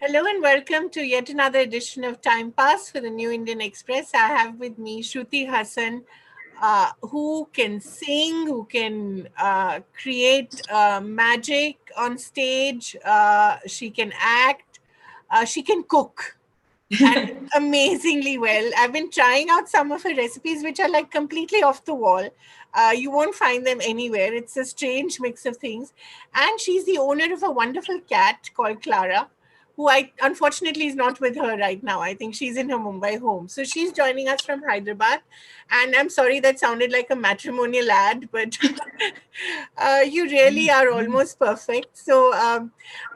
Hello and welcome to yet another edition of Time Pass for the New Indian Express. I have with me Shruti Haasan, who can sing, who can create magic on stage. She can act, she can cook, and amazingly well. I've been trying out some of her recipes, which are like completely off the wall. You won't find them anywhere. It's a strange mix of things. And she's the owner of a wonderful cat called Clara, who I unfortunately is not with her right now. I think she's in her Mumbai home. So she's joining us from Hyderabad. And I'm sorry that sounded like a matrimonial ad, but you really are almost perfect. So I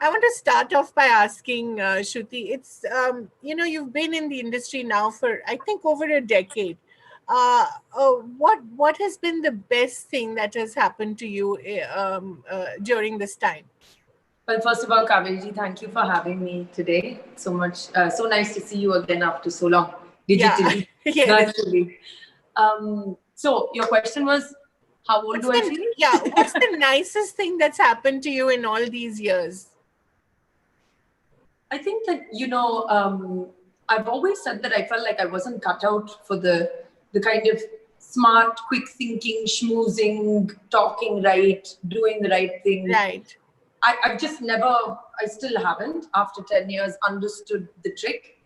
want to start off by asking Shruti. You've been in the industry now for I think over a decade. What has been the best thing that has happened to you during this time? Well, first of all, Kaveree, thank you for having me today. So much, so nice to see you again after so long, digitally, Yes. virtually. So your question was, how old do I feel? Yeah, what's the nicest thing that's happened to you in all these years? I think that, I've always said that I felt like I wasn't cut out for the kind of smart, quick thinking, schmoozing, talking right, doing the right thing. Right. I've just never, I still haven't, after 10 years, understood the trick.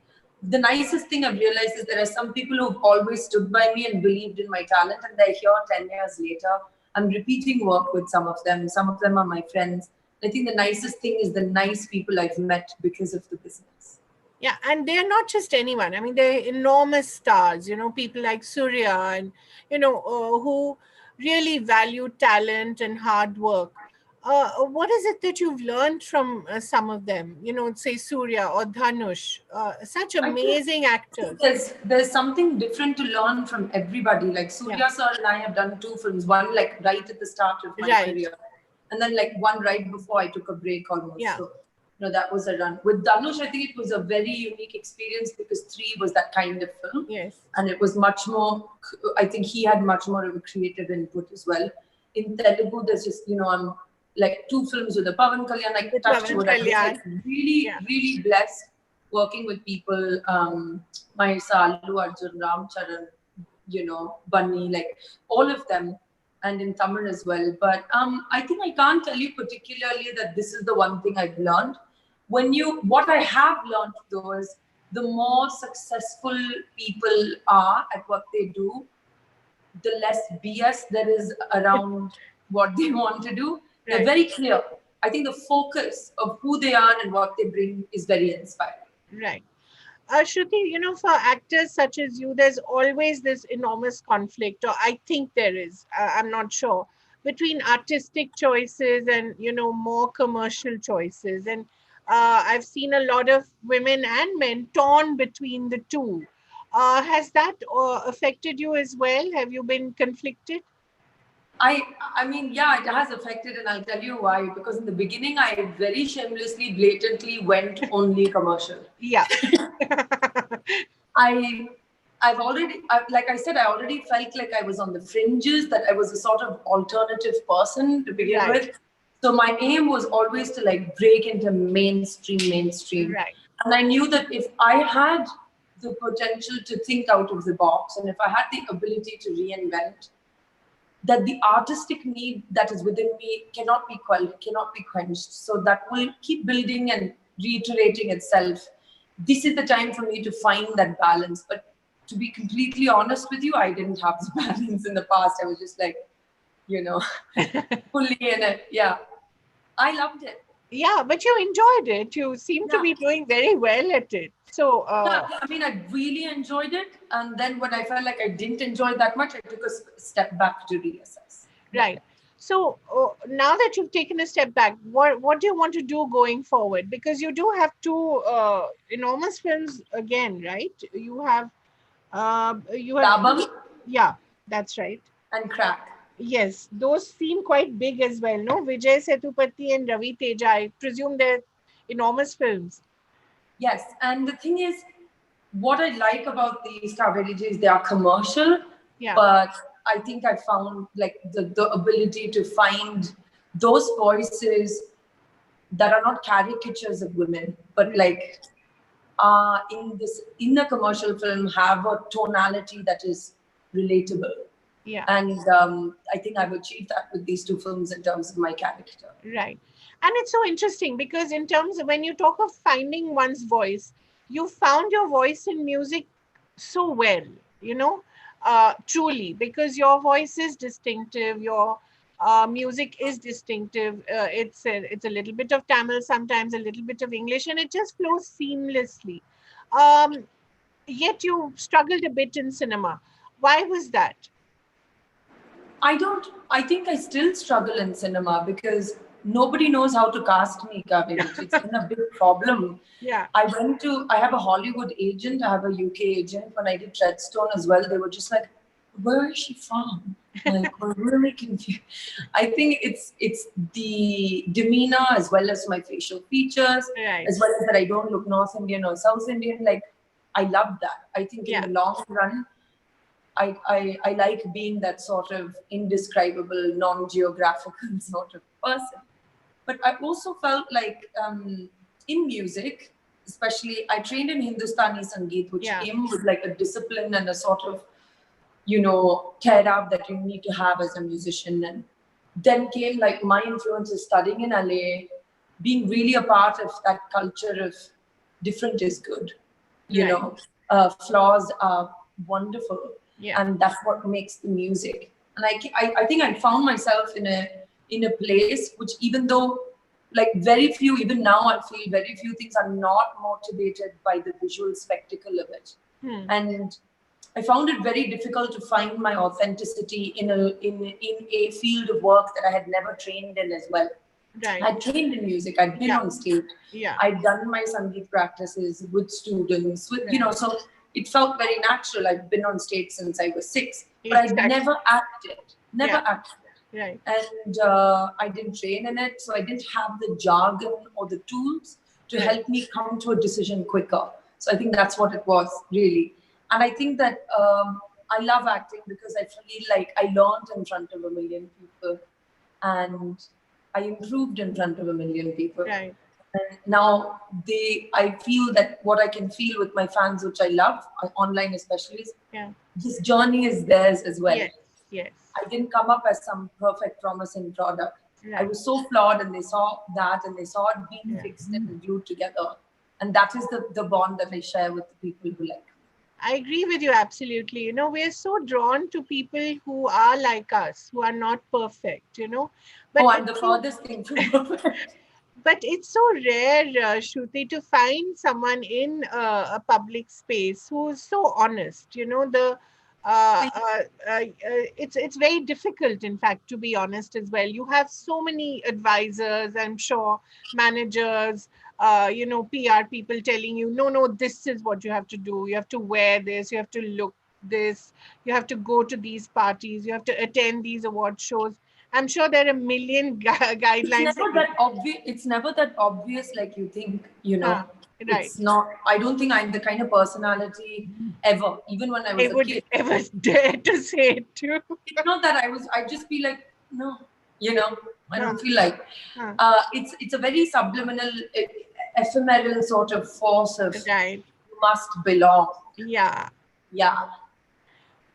The nicest thing I've realized is there are some people who've always stood by me and believed in my talent, and they're here 10 years later. I'm repeating work with some of them. Some of them are my friends. I think the nicest thing is the nice people I've met because of the business. Yeah, and they're not just anyone. I mean, they're enormous stars, people like Surya and, who really value talent and hard work. What is it that you've learned from some of them? Say Surya or Dhanush, such amazing actors. There's something different to learn from everybody. Like Surya sir and I have done 2 films, one like right at the start of my career, and then like one right before I took a break almost. Yeah. So, that was a run. With Dhanush, I think it was a very unique experience because 3 was that kind of film. Yes. And it was much more, I think he had much more of a creative input as well. In Telugu, there's just, I'm like 2 films with the Pavan Kalyan, like touched wood. I was like really blessed working with people, Mahisa, Allu Arjun, Ram Charan, Bunny, like all of them, and in Tamil as well. But I think I can't tell you particularly that this is the one thing I've learned. What I have learned though is the more successful people are at what they do, the less BS there is around what they want to do. They're very clear. I think the focus of who they are and what they bring is very inspiring. Right. Shruti, for actors such as you, there's always this enormous conflict, or I think there is, I'm not sure, between artistic choices and, more commercial choices. And I've seen a lot of women and men torn between the two. Has that affected you as well? Have you been conflicted? I mean, yeah, it has affected, and I'll tell you why. Because in the beginning, I very shamelessly, blatantly went only commercial. Yeah. Like I said, I already felt like I was on the fringes, that I was a sort of alternative person to begin with. So my aim was always to like break into mainstream. Right. And I knew that if I had the potential to think out of the box, and if I had the ability to reinvent, that the artistic need that is within me cannot be quenched. So that will keep building and reiterating itself. This is the time for me to find that balance. But to be completely honest with you, I didn't have the balance in the past. I was just like, fully in it. Yeah. I loved it. Yeah, but you enjoyed it. You seem to be doing very well at it. So, I mean, I really enjoyed it. And then when I felt like I didn't enjoy it that much, I took a step back to reassess. Right. So now that you've taken a step back, what do you want to do going forward? Because you do have 2 enormous films again, right? You have Labam. Yeah, that's right. And Crack. Yes, those seem quite big as well, no? Vijay Sethupathi and Ravi Teja, I presume they're enormous films. Yes, and the thing is, what I like about these Kaveree is they are commercial, but I think I found like the ability to find those voices that are not caricatures of women, but like in a commercial film have a tonality that is relatable. Yeah. And I think I've achieved that with these two films in terms of my character. Right. And it's so interesting because in terms of when you talk of finding one's voice, you found your voice in music so well, you know, truly, because your voice is distinctive, your music is distinctive. It's a little bit of Tamil, sometimes a little bit of English, and it just flows seamlessly. Um, Yet you struggled a bit in cinema. Why was that? I think I still struggle in cinema because nobody knows how to cast me, Kaveri. It's been a big problem. Yeah. I have a Hollywood agent, I have a UK agent. When I did Treadstone as well, they were just like, where is she from? Like, we're really confused. I think it's the demeanor as well as my facial features, Right. as well as that I don't look North Indian or South Indian. Like, I love that. I think in the long run, I like being that sort of indescribable, non-geographical sort of person. But I also felt like in music, especially, I trained in Hindustani Sangeet, which came with like a discipline and a sort of, tear-up that you need to have as a musician. And then came like my influences studying in LA, being really a part of that culture of different is good. Flaws are wonderful. And that's what makes the music. And I think I found myself in a place which, even though like very few, even now I feel very few things are not motivated by the visual spectacle of it. And I found it very difficult to find my authenticity in a field of work that I had never trained in as well. Right. I trained in music. I'd been on stage. I'd done my Sangeet practices with students. So it felt very natural. I've been on stage since I was 6, but I'd never acted. Never acted. Right. And I didn't train in it, so I didn't have the jargon or the tools to help me come to a decision quicker. So I think that's what it was, really. And I think that I love acting because I feel like I learned in front of a million people, and I improved in front of a million people. Right. And now I feel that what I can feel with my fans, which I love, online especially, is this journey is theirs as well. Yes. I didn't come up as some perfect, promising product. I was so flawed, and they saw that, and they saw it being fixed and glued together. And that is the bond that I share with the people who like me. I agree with you absolutely. We're so drawn to people who are like us, who are not perfect, But I'm the farthest thing from perfect. But it's so rare, Shruti, to find someone in a public space who's so honest. It's very difficult, in fact, to be honest as well. You have so many advisors, I'm sure, managers, PR people telling you, no, this is what you have to do. You have to wear this. You have to look this. You have to go to these parties. You have to attend these award shows. I'm sure there are a million guidelines. It's never that obvious like you think, Right. It's not. I don't think I'm the kind of personality ever, even when I was a kid. I would ever dare to say it too. It's not that I'd just be like, no, I don't feel like. It's a very subliminal, ephemeral sort of force of you must belong. Yeah. Yeah.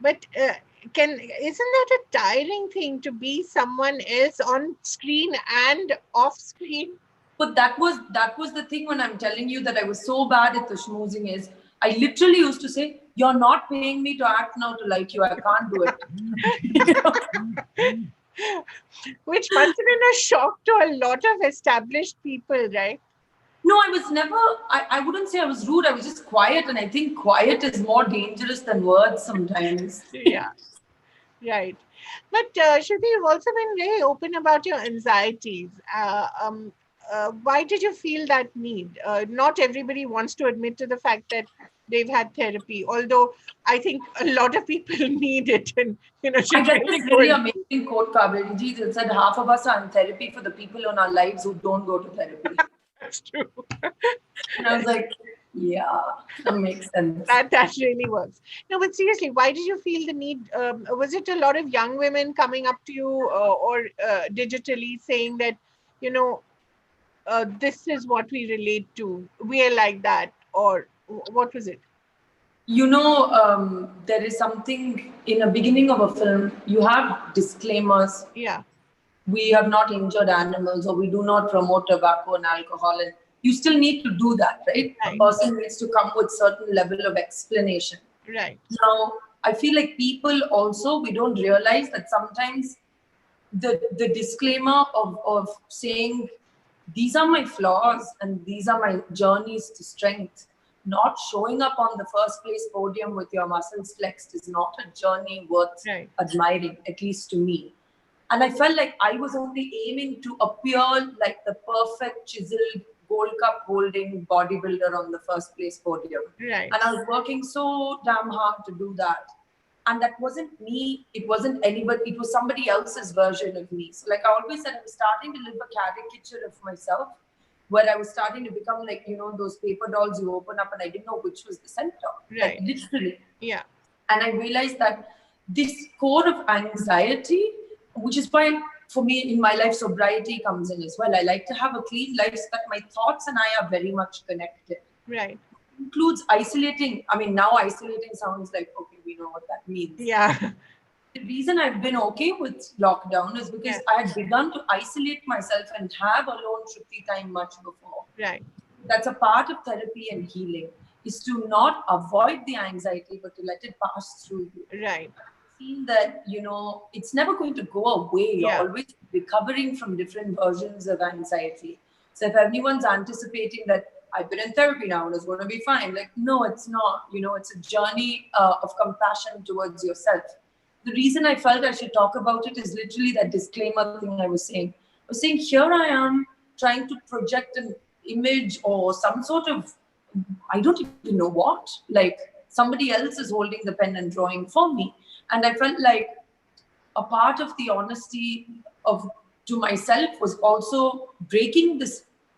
But isn't that a tiring thing to be someone else on screen and off screen? But that was the thing when I'm telling you that I was so bad at the schmoozing is I literally used to say, you're not paying me to act now to like you. I can't do it. Which must have been a shock to a lot of established people, right? No, I was never, I wouldn't say I was rude. I was just quiet. And I think quiet is more dangerous than words sometimes. Yeah, right. But Shruti, you've also been very open about your anxieties. Why did you feel that need? Not everybody wants to admit to the fact that they've had therapy, although I think a lot of people need it. And I get this really amazing quote, Kaveree, that said half of us are in therapy for the people in our lives who don't go to therapy. That's true. And I was like, yeah, that makes sense. That really works. No, but seriously, why did you feel the need? Was it a lot of young women coming up to you or digitally saying that, this is what we relate to. We are like that, or what was it? There is something in the beginning of a film, you have disclaimers. Yeah. We have not injured animals, or we do not promote tobacco and alcohol. And you still need to do that, right? A person needs to come with certain level of explanation. Right. Now, I feel like people also, we don't realize that sometimes the disclaimer of saying, these are my flaws and these are my journeys to strength, not showing up on the first place podium with your muscles flexed is not a journey worth admiring, at least to me. And I felt like I was only aiming to appear like the perfect chiseled Gold Cup holding bodybuilder on the first place podium. Right. And I was working so damn hard to do that. And that wasn't me. It wasn't anybody. It was somebody else's version of me. So like I always said, I was starting to live a caricature of myself, where I was starting to become like, those paper dolls you open up and I didn't know which was the center. Right. Like literally. Yeah. And I realized that this core of anxiety, which is why for me in my life sobriety comes in as well. I like to have a clean life so that my thoughts and I are very much connected. Right. Includes isolating. I mean, now isolating sounds like, okay, we know what that means. Yeah. The reason I've been okay with lockdown is because I had begun to isolate myself and have alone Shruti time much before. Right. That's a part of therapy and healing, is to not avoid the anxiety, but to let it pass through you. Right. I've seen that, it's never going to go away. You're always recovering from different versions of anxiety. So if anyone's anticipating that I've been in therapy now and it's going to be fine, like, no, it's not. It's a journey of compassion towards yourself. The reason I felt I should talk about it is literally that disclaimer thing I was saying. I was saying, here I am trying to project an image or some sort of, I don't even know what, like somebody else is holding the pen and drawing for me. And I felt like a part of the honesty to myself was also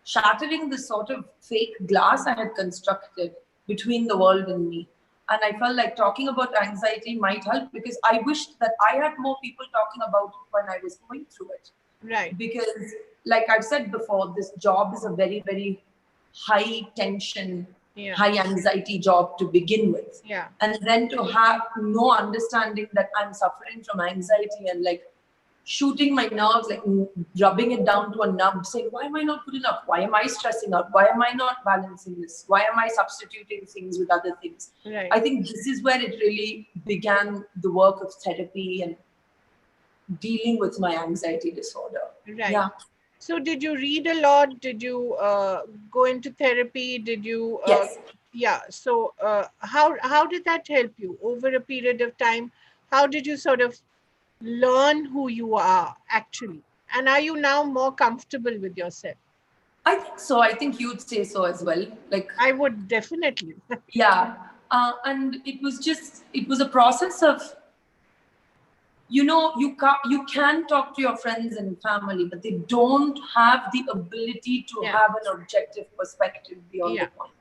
shattering this sort of fake glass I had constructed between the world and me. And I felt like talking about anxiety might help, because I wished that I had more people talking about it when I was going through it. Right. Because like I've said before, this job is a very, very high tension, high anxiety job to begin with. Yeah. And then to have no understanding that I'm suffering from anxiety and like shooting my nerves, like rubbing it down to a nub, saying, why am I not good enough? Why am I stressing out? Why am I not balancing this? Why am I substituting things with other things? Right. I think this is where it really began, the work of therapy and dealing with my anxiety disorder. Right. Yeah. So did you read a lot? Did you go into therapy? Did you? Yes. Yeah. So how did that help you over a period of time? How did you sort of learn who you are actually? And are you now more comfortable with yourself? I think so. I think you'd say so as well. Like I would definitely. Yeah. And it was a process of, you can talk to your friends and family, but they don't have the ability to have an objective perspective beyond the point.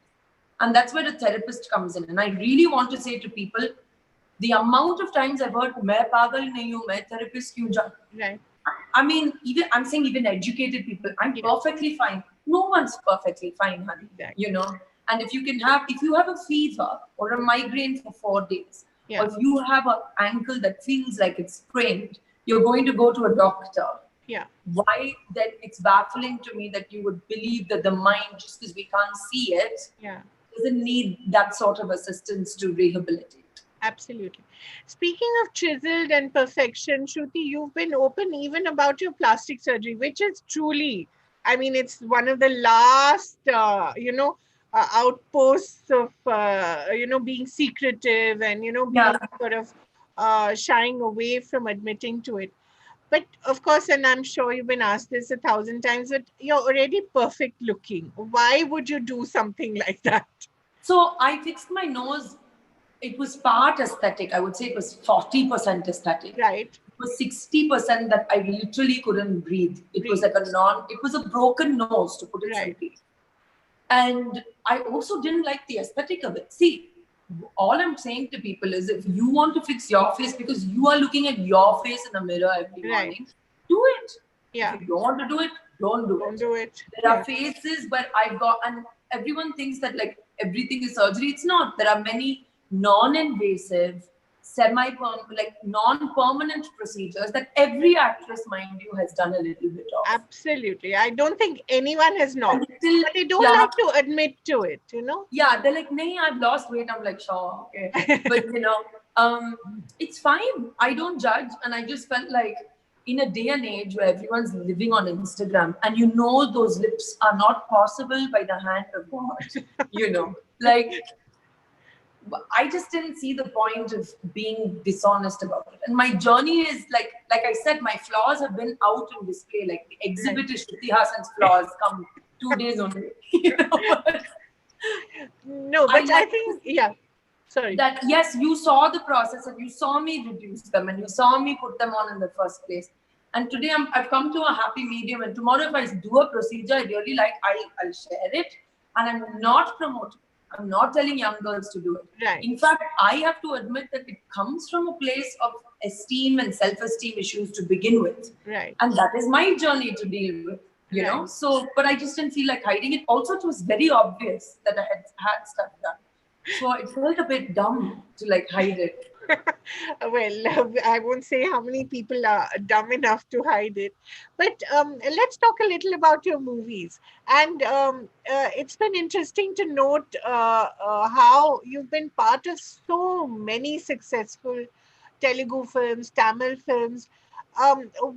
And that's where the therapist comes in. And I really want to say to people, the amount of times I've heard, "Main pagal nahi hu, main therapist kyun ja?" Right. I mean, I'm saying even educated people, I'm perfectly fine. No one's perfectly fine, honey. Exactly. And if you have a fever or a migraine for 4 days, or if you have an ankle that feels like it's sprained, you're going to go to a doctor. Yeah. Why then it's baffling to me that you would believe that the mind, just because we can't see it, doesn't need that sort of assistance to rehabilitate. Absolutely. Speaking of chiseled and perfection, Shruti, you've been open even about your plastic surgery, which is truly, I mean, it's one of the last, outposts of, being secretive and, being sort of shying away from admitting to it. But of course, and I'm sure you've been asked this 1,000 times, but you're already perfect looking. Why would you do something like that? So I fixed my nose. It was part aesthetic. I would say it was 40% aesthetic. Right. It was 60% that I literally couldn't breathe. It was like it was a broken nose, to put it simply. And I also didn't like the aesthetic of it. See, all I'm saying to people is, if you want to fix your face because you are looking at your face in a mirror every morning, do it. Yeah. If you don't want to do it, don't do Don't it. do it. There are phases where I've got, and everyone thinks that like everything is surgery. It's not. There are many non-invasive, like non-permanent procedures that every actress, mind you, has done a little bit of. Absolutely. I don't think anyone has not. Still, But they don't yeah, like to admit to it, you know? yeah, they're like, "Nahi, I've lost weight." I'm like, "Sure, okay," but it's fine. I don't judge, and I just felt like in a day and age where everyone's living on Instagram, and those lips are not possible by the hand of God, like I just didn't see the point of being dishonest about it. And my journey is like I said, my flaws have been out on display. Like the exhibit is Shruti Haasan's flaws come 2 days only. No, but I think, yeah. Sorry. That yes, you saw the process and you saw me reduce them and you saw me put them on in the first place. And today I've come to a happy medium. And tomorrow, if I do a procedure I really like, I'll share it. And I'm not promoting. I'm not telling young girls to do it. Right. In fact, I have to admit that it comes from a place of esteem and self-esteem issues to begin with. Right. And that is my journey to deal with. You know. So, but I just didn't feel like hiding it. Also, it was very obvious that I had stuff done. So it felt a bit dumb to like hide it. Well, I won't say how many people are dumb enough to hide it. But let's talk a little about your movies. And it's been interesting to note how you've been part of so many successful Telugu films, Tamil films.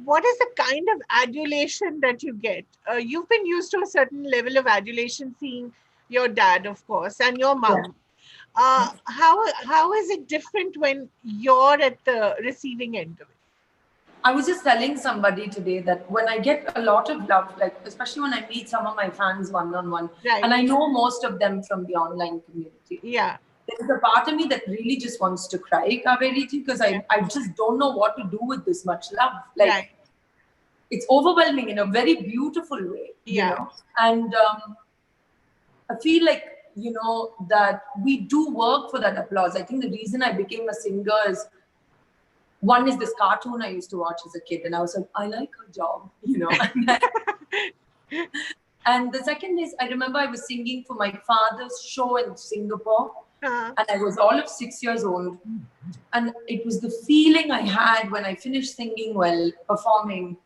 What is the kind of adulation that you get? You've been used to a certain level of adulation, seeing your dad, of course, and your mom. How is it different when you're at the receiving end of it? I was just telling somebody today that when I get a lot of love, like especially when I meet some of my fans one-on-one, and I know most of them from the online community. Yeah. There's a part of me that really just wants to cry, Kaveree, because I just don't know what to do with this much love. Like it's overwhelming in a very beautiful way, you know. And I feel like, that we do work for that applause. I think the reason I became a singer is, one is this cartoon I used to watch as a kid, and I was like, I like her job, And the second is, I remember I was singing for my father's show in Singapore, and I was all of 6 years old. And it was the feeling I had when I finished singing well, performing,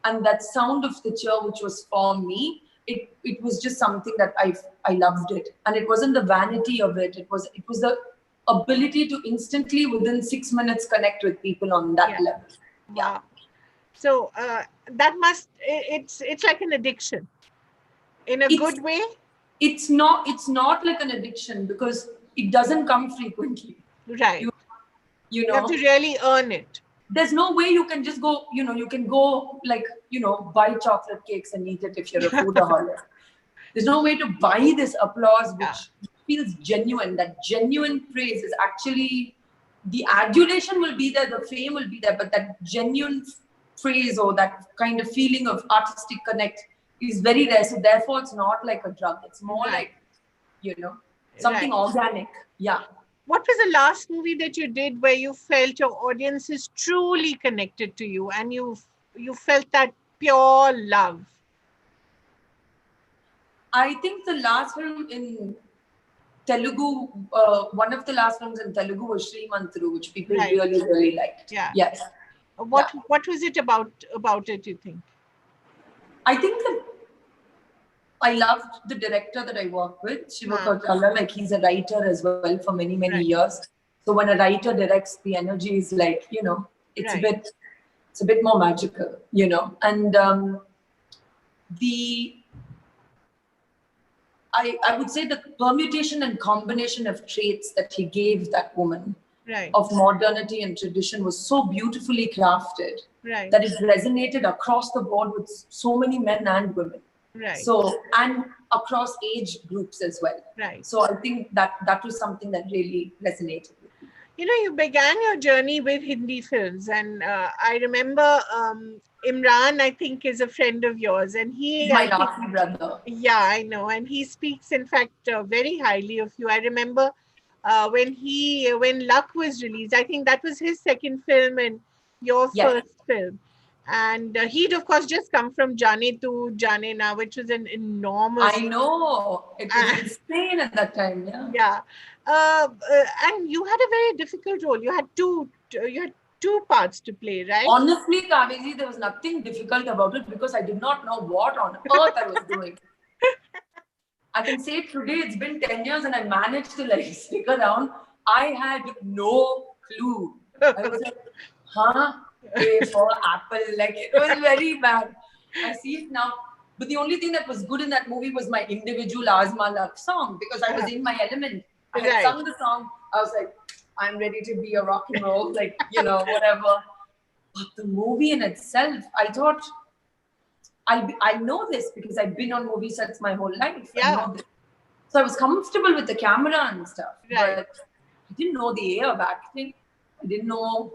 and that sound of the cheer, which was for me. It was just something that I loved it, and it wasn't the vanity of it. It was the ability to instantly within 6 minutes connect with people on that level. Wow. So it's like an addiction in a good way. It's not like an addiction because it doesn't come frequently. Right. You have to really earn it. There's no way you can just go, you can go like, buy chocolate cakes and eat it if you're a foodaholic. There's no way to buy this applause, which feels genuine. That genuine praise is actually, the adulation will be there, the fame will be there, but that genuine praise or that kind of feeling of artistic connect is very rare. So therefore, it's not like a drug. It's more like, something organic. Yeah. What was the last movie that you did where you felt your audience is truly connected to you and you felt that pure love? I think the last film in Telugu, one of the last films in Telugu was Srimantru, which people really, really liked. Yeah. Yes. What was it about it, you think? I think that I loved the director that I work with, Shiva Kakkala. Like he's a writer as well for many, many years. So when a writer directs, the energy is like, it's a bit more magical, And I would say the permutation and combination of traits that he gave that woman of modernity and tradition was so beautifully crafted that it resonated across the board with so many men and women. So, and across age groups as well. So I think that was something that really resonated with me. You began your journey with Hindi films, and I remember Imran, I think, is a friend of yours, and he's my Rafi brother. Yeah, I know, and he speaks, in fact, very highly of you. I remember when Luck was released, I think that was his second film and your first film. And he'd, of course, just come from Jaane Tu Jaane Na, which was an enormous. I know. It was insane at that time. Yeah. Yeah. And you had a very difficult role. You had two parts to play, right? Honestly, Kaveri, there was nothing difficult about it because I did not know what on earth I was doing. I can say today it's been 10 years and I managed to like stick around. I had no clue. I was like, huh? A for apple. Like it was very bad. I see it now. But the only thing that was good in that movie was my individual Azma Love song because I was in my element. I had sung the song. I was like, I'm ready to be a rock and roll, like, whatever. But the movie in itself, I thought, I know this because I've been on movie sets my whole life. Yeah. I know this. So I was comfortable with the camera and stuff. Right. But I didn't know the air back thing. I didn't know.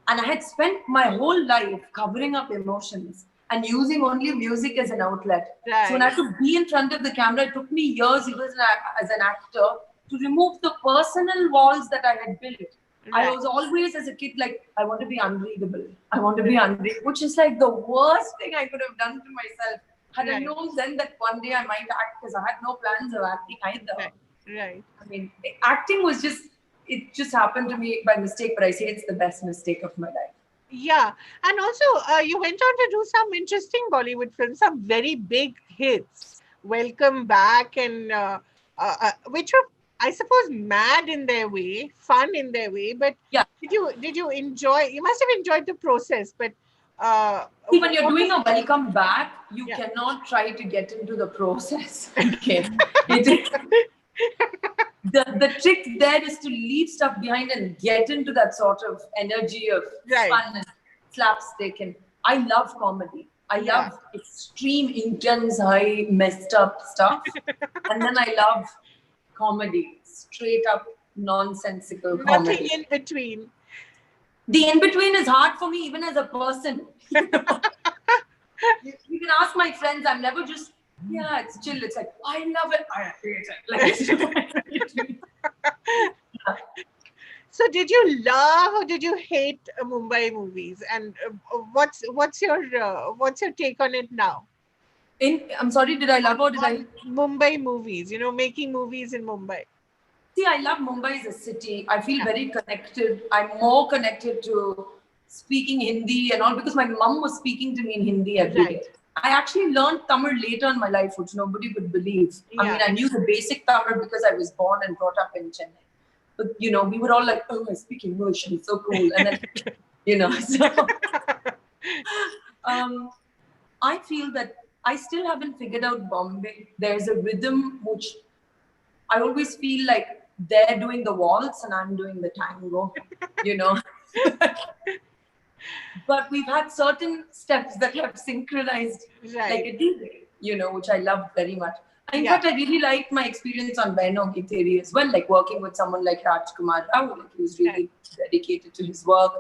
And I had spent my whole life covering up emotions and using only music as an outlet. Right. So when I had to be in front of the camera, it took me years, even as an actor, to remove the personal walls that I had built. Right. I was always, as a kid, like, I want to be unreadable. I want to be unreadable, which is like the worst thing I could have done to myself. Had I known then that one day I might act, because I had no plans of acting either. Right. I mean, acting was it just happened to me by mistake, but I say it's the best mistake of my life. Yeah. And also, you went on to do some interesting Bollywood films, some very big hits. Welcome Back, and which were, I suppose, mad in their way, fun in their way. But yeah, did you enjoy? You must have enjoyed the process. But see, when you're doing a Welcome Back, you cannot try to get into the process. Okay. The trick there is to leave stuff behind and get into that sort of energy of fun and slapstick. And I love comedy. I love extreme, intense, high, messed up stuff. And then I love comedy, straight up nonsensical comedy. Nothing in between. The in between is hard for me, even as a person. You can ask my friends. I'm never just. Yeah, it's chill. It's like, I love it. I hate it. Like, So, did you love or did you hate Mumbai movies? And what's your take on it now? I'm sorry, did I love or did I? Mumbai movies, making movies in Mumbai. See, I love Mumbai as a city. I feel very connected. I'm more connected to speaking Hindi and all because my mom was speaking to me in Hindi every day. I actually learned Tamil later in my life, which nobody would believe. Yeah. I mean, I knew the basic Tamil because I was born and brought up in Chennai. But, we were all like, oh, I speak English. It's so cool. And then, so... I feel that I still haven't figured out Bombay. There's a rhythm which I always feel like they're doing the waltz and I'm doing the tango, But we've had certain steps that have synchronized like a DJ, which I love very much. In fact, I really liked my experience on Beno Githeri as well, like working with someone like Rajkumar Rao, like he was really dedicated to his work.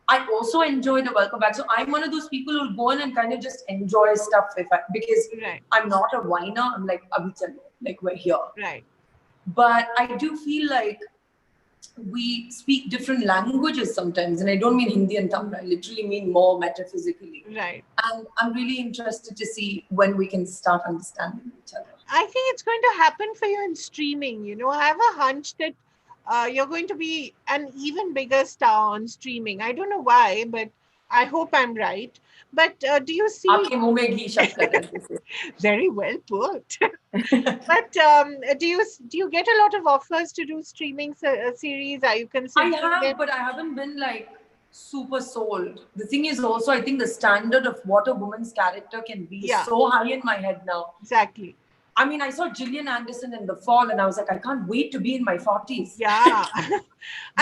I also enjoyed the Welcome Back. So I'm one of those people who'll go in and kind of just enjoy stuff because I'm not a whiner. I'm like, like we're here. Right. But I do feel like we speak different languages sometimes. And I don't mean Hindi and Tamil. I literally mean more metaphysically. Right. And I'm really interested to see when we can start understanding each other. I think it's going to happen for you in streaming. I have a hunch that you're going to be an even bigger star on streaming. I don't know why, but I hope I'm right. But do you see... Very well put. But do you get a lot of offers to do streaming series? Are you considering it? But I haven't been like super sold. The thing is also, I think the standard of what a woman's character can be is so high in my head now. Exactly. I mean, I saw Gillian Anderson in The Fall and I was like, I can't wait to be in my 40s. Yeah. I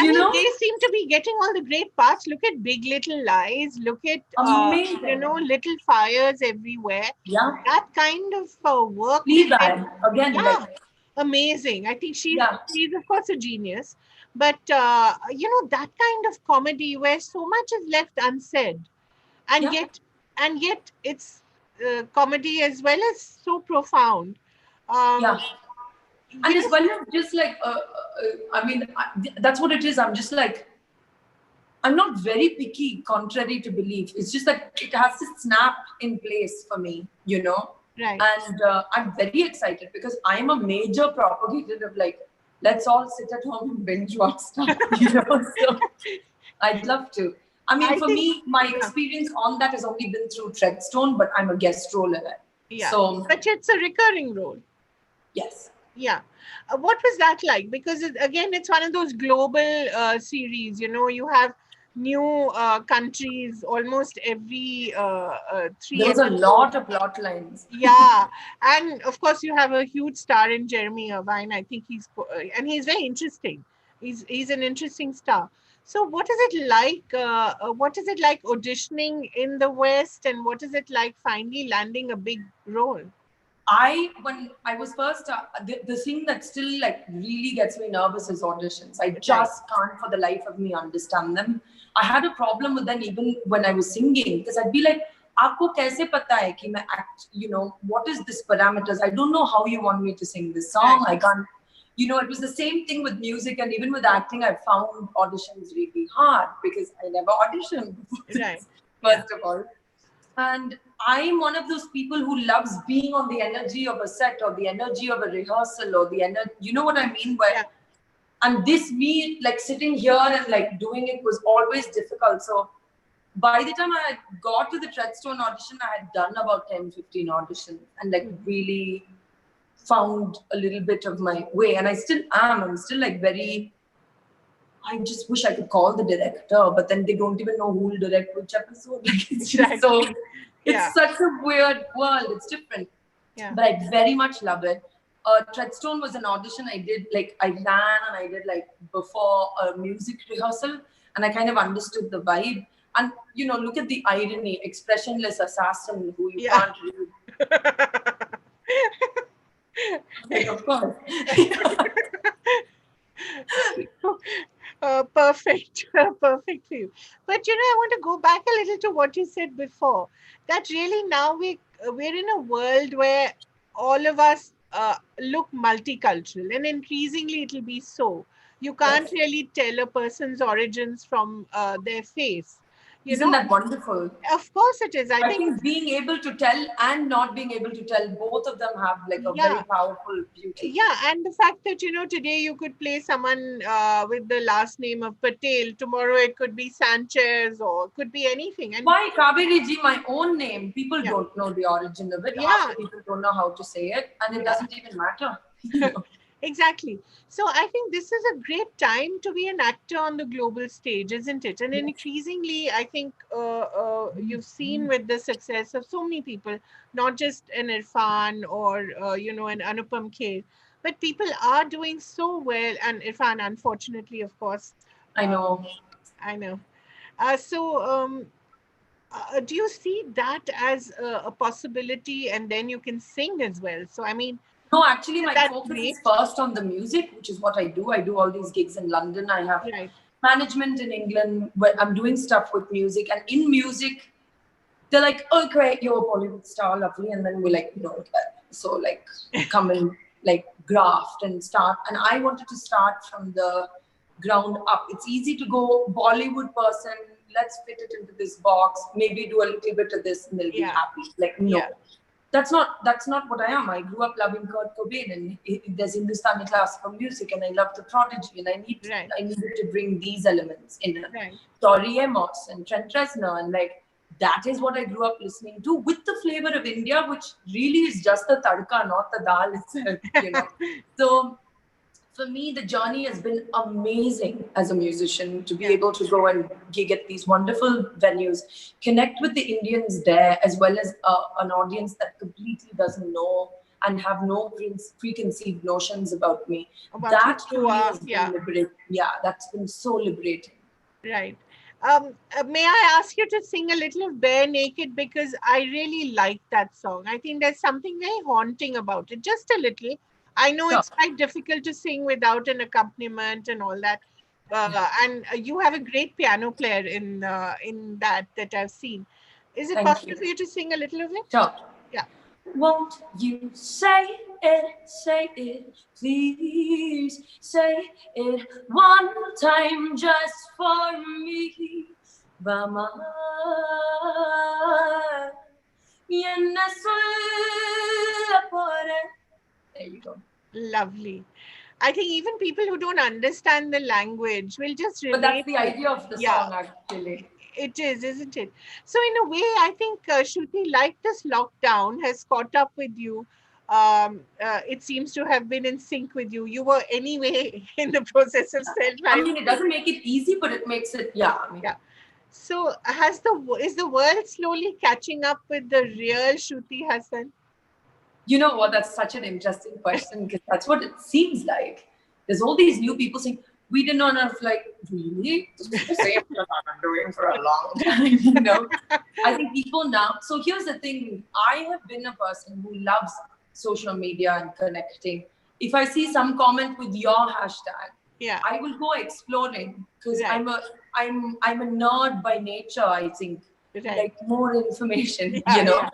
mean, they seem to be getting all the great parts. Look at Big Little Lies. Look at, Little Fires Everywhere. Yeah. That kind of work. Again, amazing. I think she's of course, a genius. But, that kind of comedy where so much is left unsaid. And yet it's comedy as well as so profound. And as well as just like, that's what it is. I'm just like, I'm not very picky, contrary to belief. It's just that it has to snap in place for me, you know. Right. And I'm very excited because I'm a major propagator of like, let's all sit at home and binge watch stuff, you know. So I'd love to. I mean, for me, my experience on that has only been through Treadstone, but I'm a guest role in it. Yeah. So, but it's a recurring role. yes. Yeah. What was that like? Because again, it's one of those global series. You know, you have new countries almost every three There was a episodes. lot of plot lines. Yeah, and of course you have a huge star in Jeremy Irvine. I think and he's very interesting. He's an interesting star. So what is it like? What is it like auditioning in the West, and what is it like finally landing a big role? When I was first, the thing that still like really gets me nervous is auditions. I Right. just can't for the life of me understand them. I had a problem with them even when I was singing because I'd be like, "Aapko kaise pata hai ki main act? You know, what is this parameters? I don't know how you want me to sing this song. Right. I can't." You know, it was the same thing with music and even with acting. I found auditions really hard because I never auditioned before Right. first of all. And I'm one of those people who loves being on the energy of a set or the energy of a rehearsal or the energy, you know what I mean? Where, and this me, like sitting here and like doing it was always difficult. So by the time I got to the Treadstone audition, I had done about 10, 15 auditions and like really found a little bit of my way. And I still am. I'm still like very, I just wish I could call the director, but then they don't even know who will direct which episode. Like it's just so, it's such a weird world. It's different. Yeah. But I very much love it. Treadstone was an audition I did, like I ran and I did like before a music rehearsal and I kind of understood the vibe. And you know, look at the irony, expressionless assassin who you can't read. Like, of course. Perfect. Perfect for you. But you know, I want to go back a little to what you said before. That really now we're in a world where all of us look multicultural, and increasingly it'll be so. You can't really tell a person's origins from their face. You Isn't know, that wonderful? of course it is. I think being able to tell and not being able to tell, both of them have like a very powerful beauty. Yeah, and the fact that, you know, today you could play someone with the last name of Patel, tomorrow it could be Sanchez or could be anything. And why Kaveree ji, my own name, people don't know the origin of it. Half the people don't know how to say it, and it doesn't even matter. You know? Exactly. So I think this is a great time to be an actor on the global stage, isn't it? And increasingly, I think you've seen with the success of so many people, not just an Irfan or, you know, an Anupam Kher, but people are doing so well. And Irfan, unfortunately, of course. I know. I know. Do you see that as a possibility, and then you can sing as well? So, I mean, no, actually, my focus is first on the music, which is what I do. I do all these gigs in London. I have management in England where I'm doing stuff with music. And in music, they're like, oh, great, you're a Bollywood star, lovely. And then we're like, no, so like, come and like graft and start. And I wanted to start from the ground up. It's easy to go Bollywood person, let's fit it into this box, maybe do a little bit of this and they'll be happy. Like, no. That's not what I am. I grew up loving Kurt Cobain and there's Hindustani classical music and I love the Prodigy and I needed to bring these elements in. Tori Amos and Trent Reznor and like that is what I grew up listening to with the flavor of India, which really is just the tadka, not the dal itself, you know. So for me, the journey has been amazing as a musician to be able to go and gig at these wonderful venues, connect with the Indians there, as well as an audience that completely doesn't know and have no preconceived notions about me. That to me has been liberating. Yeah, that's been so liberating. Right. May I ask you to sing a little of Bare Naked, because I really like that song. I think there's something very haunting about it, just a little. I know it's quite difficult to sing without an accompaniment and all that. And you have a great piano player in that I've seen. Is it possible for you to sing a little of it? Sure. Yeah. Won't you say say it, please say it one time just for me. Vama, yenna sulla pore. There you go. Lovely. I think even people who don't understand the language will just relate. But that's the idea of the song, actually. It is, isn't it? So in a way, I think Shruti, like this lockdown, has caught up with you. It seems to have been in sync with you. You were anyway in the process of self-isolation. I mean, it doesn't make it easy, but it makes it, yeah. So is the world slowly catching up with the real Shruti Haasan? You know what? That's such an interesting question, because that's what it seems like. There's all these new people saying, we did not have, like, really? This is the same stuff I've been doing for a long time, you know? I think people now, so here's the thing. I have been a person who loves social media and connecting. If I see some comment with your hashtag, I will go exploring, because I'm a nerd by nature, I think. Like more information, you know?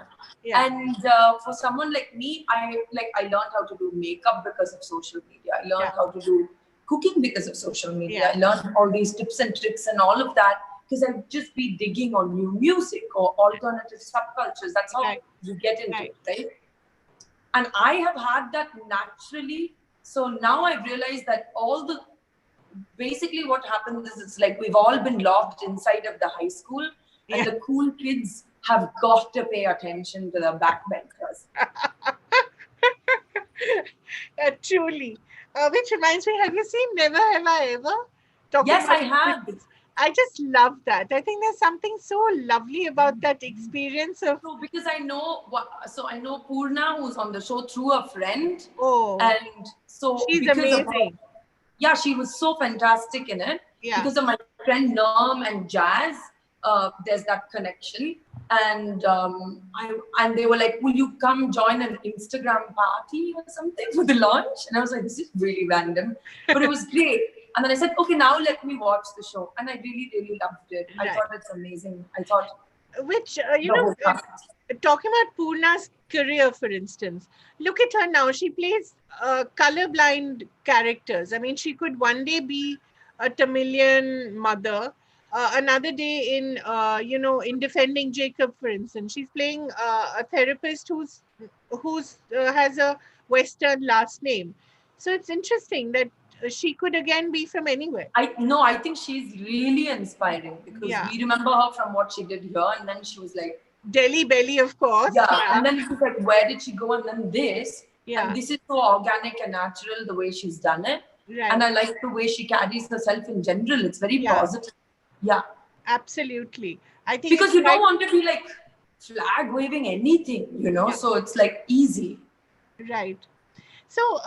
And for someone like me, I learned how to do makeup because of social media. I learned how to do cooking because of social media. I learned all these tips and tricks and all of that because I'd just be digging on new music or alternative subcultures. That's how you get into it, right? And I have had that naturally. So now I've realized that basically what happens is, it's like we've all been locked inside of the high school, and the cool kids have got to pay attention to the backbenchers. Truly. Which reminds me, have you seen Never Have I Ever? Yes, I have. I just love that. I think there's something so lovely about that experience of. So because I know Purna, who's on the show, through a friend. Oh. And so she's amazing. She was so fantastic in it. Because of my friend Norm and Jazz, there's that connection. And they were like, will you come join an Instagram party or something for the launch? And I was like, this is really random, but it was great. And then I said, okay, now let me watch the show. And I really, really loved it. I thought it's amazing. I thought, talking about Purna's career, for instance, look at her now. She plays colorblind characters. I mean, she could one day be a Tamilian mother. Another day in Defending Jacob, for instance, she's playing a therapist who's has a Western last name. So it's interesting that she could again be from anywhere. I think she's really inspiring, because we remember her from what she did here, and then she was like Delhi Belly, of course. And then she's like, where did she go? And then this. And this is so organic and natural, the way she's done it. And I like the way she carries herself in general. It's very positive. Absolutely. I think because you don't want to be like flag waving anything, you know, so it's like easy. Right. So,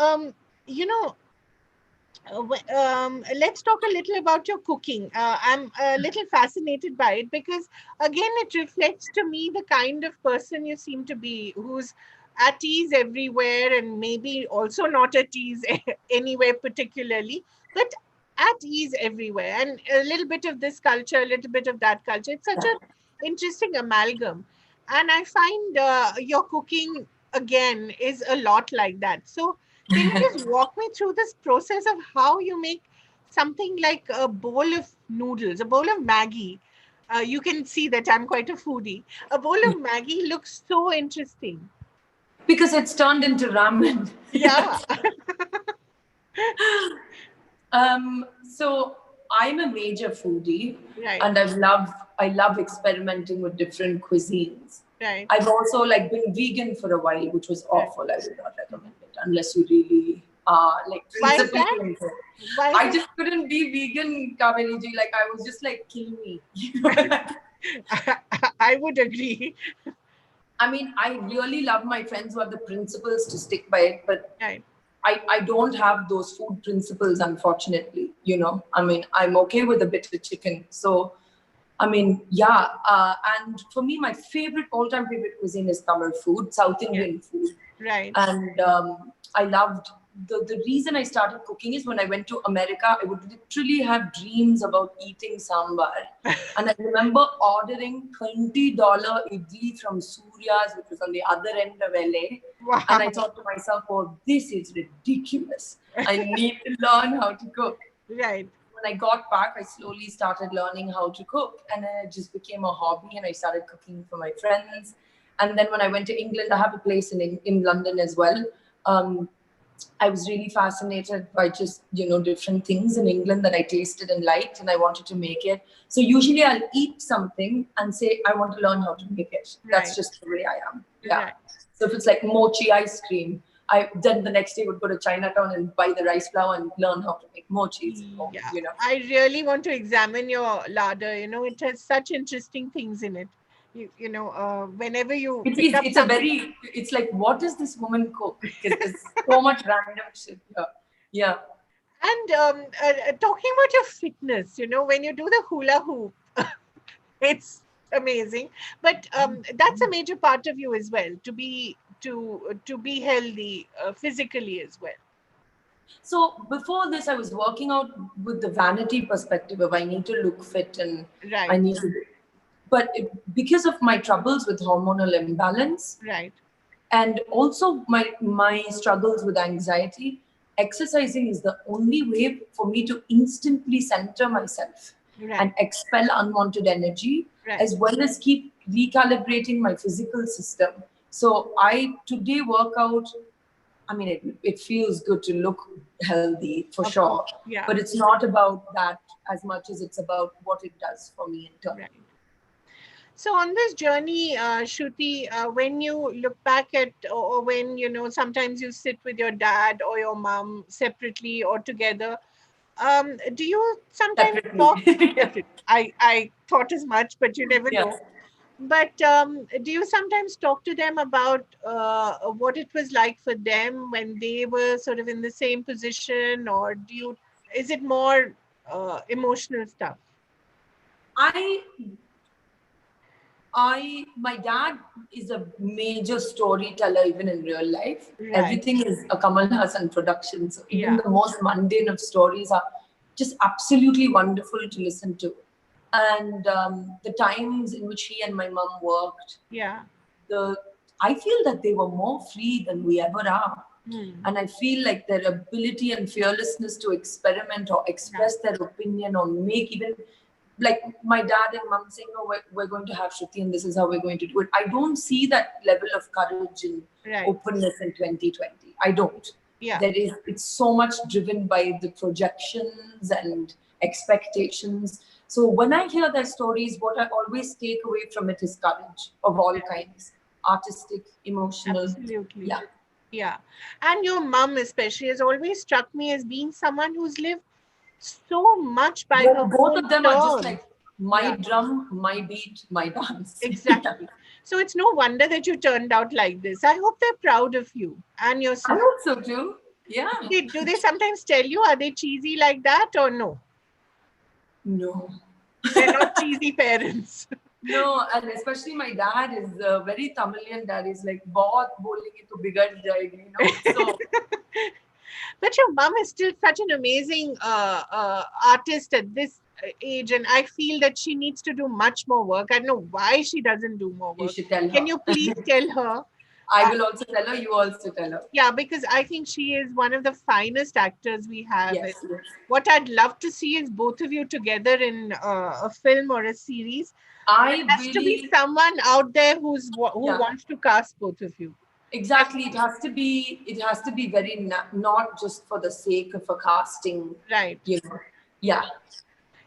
let's talk a little about your cooking. I'm a little fascinated by it because, again, it reflects to me the kind of person you seem to be, who's at ease everywhere and maybe also not at ease anywhere particularly, but at ease everywhere, and a little bit of this culture, a little bit of that culture. It's such an interesting amalgam. And I find your cooking, again, is a lot like that. So can you just walk me through this process of how you make something like a bowl of noodles, a bowl of Maggi? You can see that I'm quite a foodie. A bowl of Maggi looks so interesting. Because it's turned into ramen. Yeah. So I'm a major foodie, and I love experimenting with different cuisines. I've also been vegan for a while, which was awful. I would not recommend it unless you really are principled. I just couldn't be vegan, Kaveree ji. I was just kill me. I would agree. I mean, I really love my friends who have the principles to stick by it, but I don't have those food principles, unfortunately, you know. I mean, I'm okay with a bit of chicken. So, I mean, and for me, my all-time favorite cuisine is Tamil food, South Indian food. Right. And I loved the reason I started cooking is when I went to America, I would literally have dreams about eating sambar. And I remember ordering $20 idli from Surya's, which was on the other end of LA. Wow. And I thought to myself, oh, this is ridiculous. I need to learn how to cook. Right. When I got back, I slowly started learning how to cook. And then it just became a hobby and I started cooking for my friends. And then when I went to England, I have a place in London as well. I was really fascinated by just, different things in England that I tasted and liked, and I wanted to make it. So usually I'll eat something and say, I want to learn how to make it. That's just the way I am. Yeah. Right. So if it's like mochi ice cream, then the next day would go to Chinatown and buy the rice flour and learn how to make mochis. Yeah. I really want to examine your larder. It has such interesting things in it. Whenever you it's like, what does this woman cook? Because there's so much random shit here. Yeah. And talking about your fitness, when you do the hula hoop, it's amazing. But that's a major part of you as well, to be healthy physically as well. So before this, I was working out with the vanity perspective of I need to look fit and I need to. But because of my troubles with hormonal imbalance, right, and also my struggles with anxiety, exercising is the only way for me to instantly center myself and expel unwanted energy, as well as keep recalibrating my physical system. So I today work out. I mean, it feels good to look healthy for sure, but it's not about that as much as it's about what it does for me in turn. So on this journey, Shruti, when you look back at, or when, sometimes you sit with your dad or your mom separately or together, do you sometimes talk? I thought as much, but you never know. But do you sometimes talk to them about what it was like for them when they were sort of in the same position, or is it more emotional stuff? My dad is a major storyteller even in real life. Everything is a Kamal Hassan production. So even the most mundane of stories are just absolutely wonderful to listen to. And the times in which he and my mom worked, I feel that they were more free than we ever are. And I feel like their ability and fearlessness to experiment or express their opinion or make even, like my dad and mom saying, no, we're going to have Shruti and this is how we're going to do it. I don't see that level of courage and openness in 2020. I don't. It's so much driven by the projections and expectations. So when I hear their stories, what I always take away from it is courage of all kinds, artistic, emotional. Absolutely. Yeah. And your mom especially has always struck me as being someone who's lived so much by her both of them terms. Are just like my drum, my beat, my dance. Exactly. So it's no wonder that you turned out like this. I hope they're proud of you and your sister. I hope so too. Yeah. Do they sometimes tell you, are they cheesy like that or no? No. They're not cheesy parents. No, and especially my dad is very Tamilian dad. He's like, "Bahut bolenge to bigad jayegi," So. But your mom is still such an amazing artist at this age, and I feel that she needs to do much more work. I don't know why she doesn't do more work. You should tell her. Can you please tell her? I will also tell her. You also tell her. Yeah, because I think she is one of the finest actors we have. Yes. What I'd love to see is both of you together in a film or a series. There has to be someone out there who wants to cast both of you. Exactly. It has to be very not just for the sake of a casting. Right. Yeah.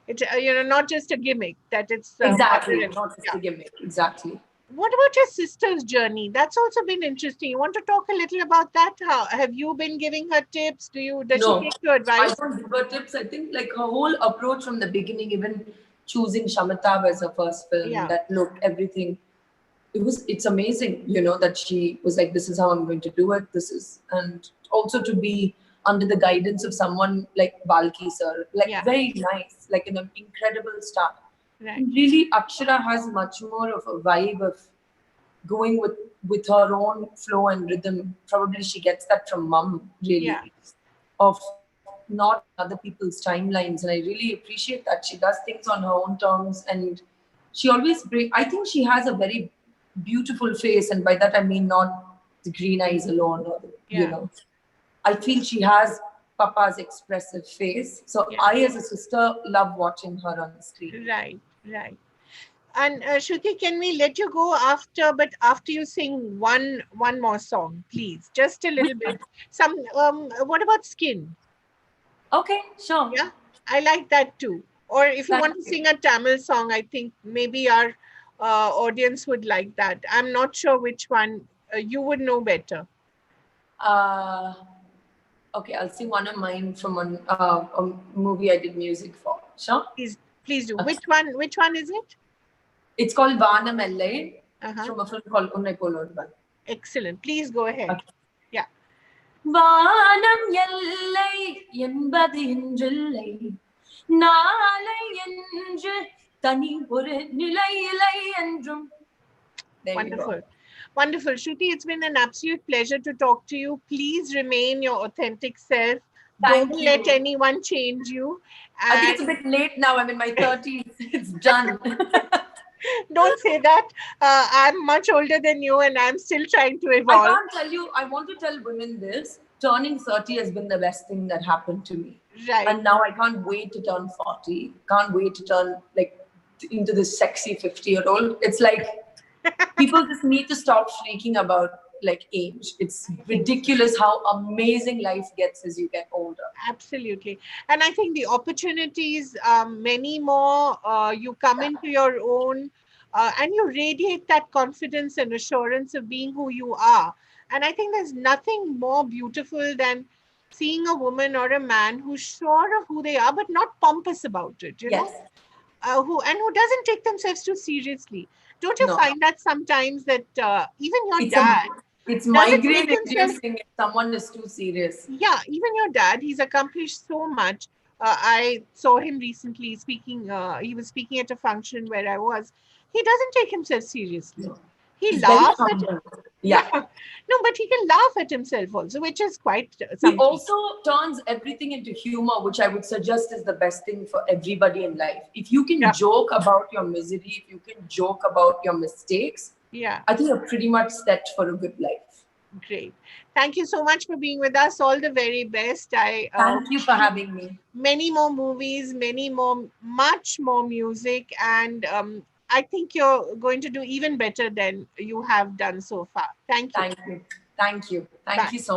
It's not just a gimmick. That it's exactly not just a gimmick. Exactly. What about your sister's journey? That's also been interesting. You want to talk a little about that? How have you been giving her tips? Does she take your advice? I don't give her tips. I think like her whole approach from the beginning, even choosing Shamitab as her first film, that looked everything. It's amazing, that she was like, this is how I'm going to do it. And also to be under the guidance of someone like Balki sir, very nice, like an incredible star. Right. Really, Akshara has much more of a vibe of going with her own flow and rhythm. Probably she gets that from mom, really, of not living in other people's timelines. And I really appreciate that. She does things on her own terms, and she always I think she has a very beautiful face, and by that I mean not the green eyes alone, or I feel she has Papa's expressive face. So I, as a sister, love watching her on the screen. Right, right. And Shruti, can we let you go after? But after you sing one more song, please, just a little bit. Some. What about Skin? Okay, sure. Yeah, I like that too. Or if you want to sing a Tamil song, I think maybe our audience would like that. I'm not sure which one. You would know better. Okay, I'll sing one of mine from a movie I did music for. Sure? Please do. Okay. Which one is it? It's called Vanam Ellai, from a film called Unnai Polorvan. Excellent. Please go ahead. Okay. Yeah. Vanam Ellai என்பது இன்றில்லை நாளை என்று தனி ஒரு நிலையிலை என்றும். Wonderful. Wonderful. Shruti, it's been an absolute pleasure to talk to you. Please remain your authentic self. Don't let anyone change you. And I think it's a bit late now. I'm in my 30s. It's done. Don't say that. I'm much older than you and I'm still trying to evolve. I can't tell you. I want to tell women this. Turning 30 has been the best thing that happened to me. Right. And now I can't wait to turn 40. Can't wait to turn into this sexy 50-year-old. It's like people just need to stop freaking about age. It's ridiculous how amazing life gets as you get older. Absolutely. And I think the opportunities, many more, you come into your own and you radiate that confidence and assurance of being who you are. And I think there's nothing more beautiful than seeing a woman or a man who's sure of who they are, but not pompous about it, you know? Who doesn't take themselves too seriously. Don't you find that sometimes that even your dad... It's migraine-inducing if someone is too serious. Yeah, even your dad, he's accomplished so much. I saw him recently speaking. He was speaking at a function where I was. He doesn't take himself seriously. No. He laughs at him. Yeah. No, but he can laugh at himself also, which is quite something. He also turns everything into humor, which I would suggest is the best thing for everybody in life. If you can joke about your misery, if you can joke about your mistakes, I think you're pretty much set for a good life. Great. Thank you so much for being with us. All the very best. Thank you for having me. Many more movies, much more music, and I think you're going to do even better than you have done so far. Thank you. Thank you. Thank you. Thank you so much.